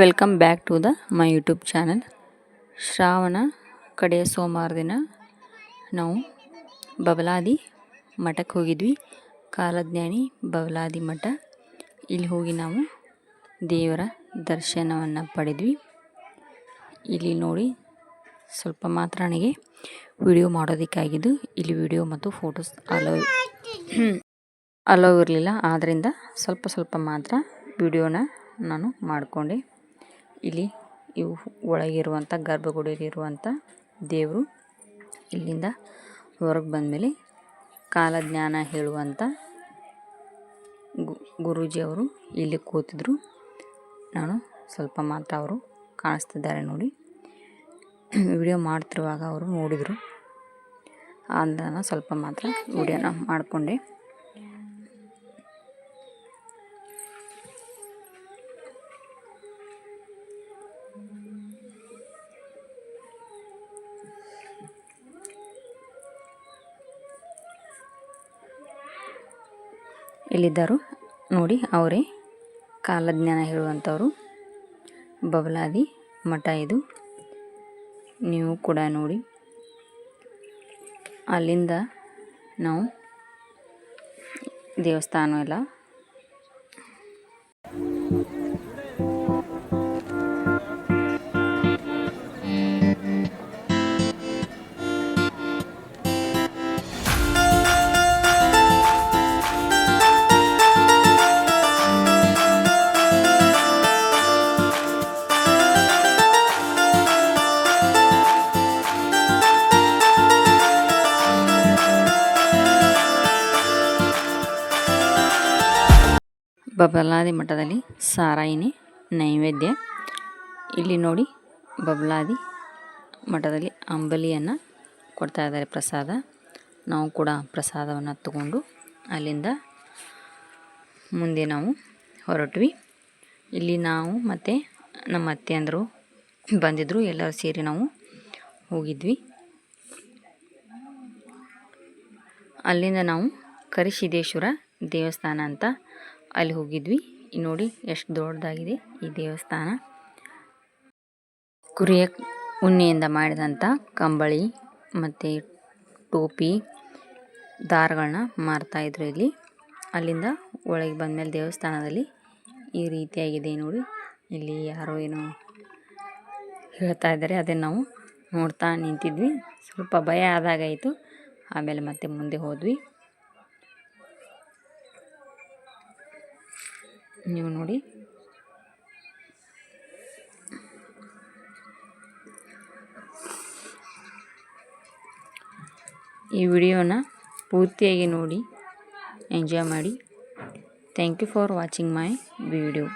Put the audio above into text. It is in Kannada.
Welcome back to my YouTube channel. Shravana ಕಡೆಯ ಸೋಮವಾರ ದಿನ ನಾವು ಬಬಲಾದಿ ಮಠಕ್ಕೆ ಹೋಗಿದ್ವಿ. ಕಾಲಜ್ಞಾನಿ ಬಬಲಾದಿ ಮಠ. ಇಲ್ಲಿ ಹೋಗಿ ನಾವು ದೇವರ ದರ್ಶನವನ್ನು ಪಡೆದ್ವಿ. ಇಲ್ಲಿ ನೋಡಿ ಸ್ವಲ್ಪ ಮಾತ್ರ ನನಗೆ ವಿಡಿಯೋ ಮಾಡೋದಕ್ಕಾಗಿದ್ದು. ಇಲ್ಲಿ ವಿಡಿಯೋ ಮತ್ತು ಫೋಟೋಸ್ ಅಲೋ ಇರಲಿಲ್ಲ. ಆದ್ದರಿಂದ ಸ್ವಲ್ಪ ಮಾತ್ರ ವಿಡಿಯೋನ ನಾನು ಮಾಡಿಕೊಂಡೆ. ಇಲ್ಲಿ ಇವು ಒಳಗಿರುವಂಥ ಗರ್ಭಗುಡಿಯಲ್ಲಿರುವಂಥ ದೇವರು. ಇಲ್ಲಿಂದ ಹೊರಗೆ ಬಂದಮೇಲೆ ಕಾಲಜ್ಞಾನ ಹೇಳುವಂಥ ಗುರೂಜಿಯವರು ಇಲ್ಲಿ ಕೂತಿದ್ರು. ನಾನು ಸ್ವಲ್ಪ ಮಾತ್ರ ಅವರು ಕಾಣಿಸ್ತಿದ್ದಾರೆ ನೋಡಿ. ವಿಡಿಯೋ ಮಾಡ್ತಿರುವಾಗ ಅವರು ನೋಡಿದರು. ನಾನು ಸ್ವಲ್ಪ ಮಾತ್ರ ವಿಡಿಯೋನ ಮಾಡಿಕೊಂಡೆ. ಇಲ್ಲಿದ್ದರು ನೋಡಿ, ಅವರೇ ಕಾಲಜ್ಞಾನ ಹೇಳುವಂಥವ್ರು. ಬಬಲಾದಿ ಮಠ ಇದು. ನೀವು ಕೂಡ ನೋಡಿ. ಅಲ್ಲಿಂದ ನಾವು ದೇವಸ್ಥಾನ ಎಲ್ಲ ಬಬಲಾದಿ ಮಠದಲ್ಲಿ ಸಾರಾಯಿನಿ ನೈವೇದ್ಯ. ಇಲ್ಲಿ ನೋಡಿ, ಬಬಲಾದಿ ಮಠದಲ್ಲಿ ಅಂಬಲಿಯನ್ನು ಕೊಡ್ತಾ ಇದ್ದಾರೆ, ಪ್ರಸಾದ. ನಾವು ಕೂಡ ಪ್ರಸಾದವನ್ನು ತಗೊಂಡು ಅಲ್ಲಿಂದ ಮುಂದೆ ನಾವು ಹೊರಟ್ವಿ. ಇಲ್ಲಿ ನಾವು ಮತ್ತು ನಮ್ಮ ಅತ್ತೆಯಂದರು ಬಂದಿದ್ದರು. ಎಲ್ಲರೂ ಸೇರಿ ನಾವು ಹೋಗಿದ್ವಿ. ಅಲ್ಲಿಂದ ನಾವು ಕರಿಸಿದ್ದೇಶ್ವರ ದೇವಸ್ಥಾನ ಅಂತ ಅಲ್ಲಿ ಹೋಗಿದ್ವಿ. ನೋಡಿ ಎಷ್ಟು ದೊಡ್ಡದಾಗಿದೆ ಈ ದೇವಸ್ಥಾನ. ಕುರಿಯ ಉಣ್ಣೆಯಿಂದ ಮಾಡಿದಂಥ ಕಂಬಳಿ ಮತ್ತು ಟೋಪಿ, ದಾರಗಳನ್ನ ಮಾರ್ತಾಯಿದ್ರು ಇಲ್ಲಿ. ಅಲ್ಲಿಂದ ಒಳಗೆ ಬಂದಮೇಲೆ ದೇವಸ್ಥಾನದಲ್ಲಿ ಈ ರೀತಿಯಾಗಿದೆ ನೋಡಿ. ಇಲ್ಲಿ ಯಾರೋ ಏನೋ ಹೇಳ್ತಾ ಇದ್ದಾರೆ, ಅದನ್ನು ನಾವು ನೋಡ್ತಾ ನಿಂತಿದ್ವಿ. ಸ್ವಲ್ಪ ಭಯ ಆದಾಗಾಯಿತು. ಆಮೇಲೆ ಮತ್ತೆ ಮುಂದೆ ಹೋದ್ವಿ. ನೀವು ನೋಡಿ, ಈ ವಿಡಿಯೋನ ಪೂರ್ತಿಯಾಗಿ ನೋಡಿ, ಎಂಜಾಯ್ ಮಾಡಿ. Thank you for watching my video.